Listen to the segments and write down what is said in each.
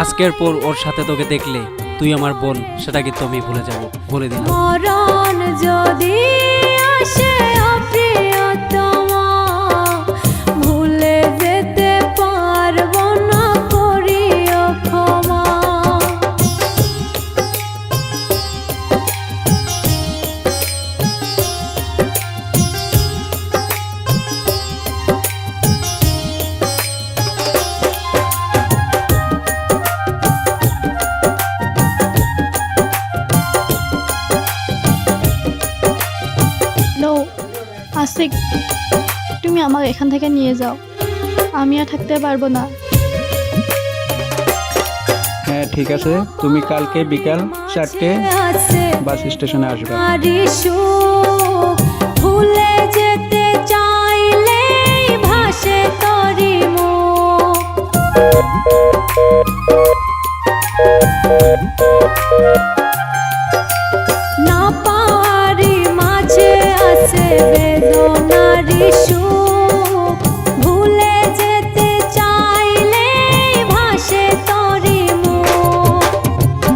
আজকের পর ওর সাথে তোকে দেখলে তুই আমার বোন, সেটা কিন্তু আমি ভুলে যাব, বলে দিলাম। মরণ যদি আসে প্রিয়তমা, ভুলে যেতে পারবো না, করিও ক্ষমা। আশিক, তুমি আমাকে এখান থেকে নিয়ে যাও, আমি আর থাকতে পারবো না। হ্যাঁ ঠিক আছে, তুমি কালকে বিকাল 4টে বাস স্টেশনে আসবে। ভুলে যেতে চাইলে ভাসে তরি না পারি মাঝে আছে বেদনারি সুখ, ভুলে যেতে চাইলে ভাসে তরি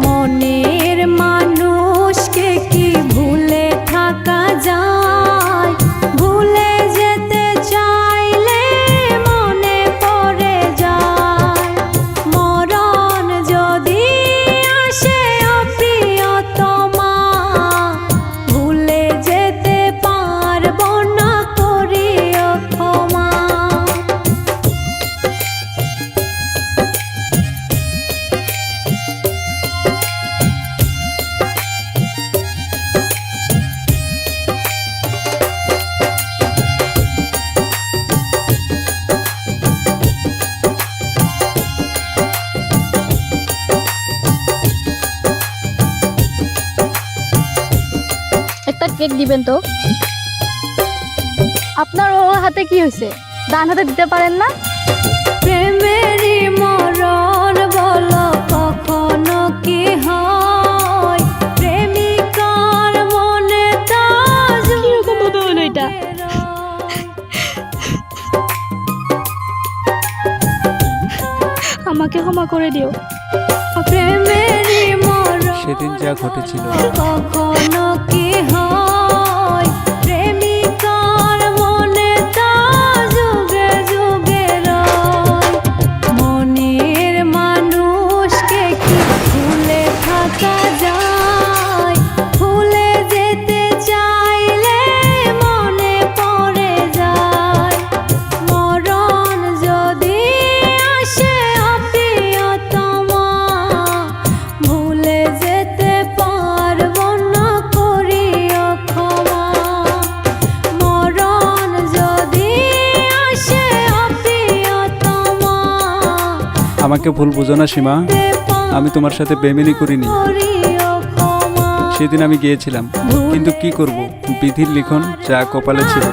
মনের মানুষকে কি ভুলে থাকা যায়, ভুলে যেতে চাইলে মনে পড়ে যায়। মরণ যদি আসে প্রিয়তমা, ভুলে যেতে পারবো না, করিও ক্ষমা। একটা কেক দিবেন তো। আপনার ওর হাতে কি হয়েছে, ডান হাতে দিতে পারেন না? প্রেমেরই মরণ বলো কখনো কি হয়, প্রেমিকার মনে তা কিরকম ভাবে হলো এটা? আমাকে ক্ষমা করে দিও। প্রেমেরই মরণ সেদিন যা ঘটেছিল কখনো কি হয়, প্রেমিকার মনে তা যুগে যুগে রয়। মনের মানুষকে কি ভুলে থাকা যায়, ভুলে যেতে চাইলে মনে পড়ে যায়। মরণ যদি আসে প্রিয়তমা, ভুলে যেতে পারবো না, করিও ক্ষমা। মরণ যদি আসে প্রিয়তমা, আমাকে ভুল বুঝো না সীমা, আমি তোমার সাথে বেমেনি করিনি। করিও ক্ষমা। সেদিন আমি গিয়েছিলাম, কিন্তু কি করব, বিধির লিখন যা কপালে ছিল।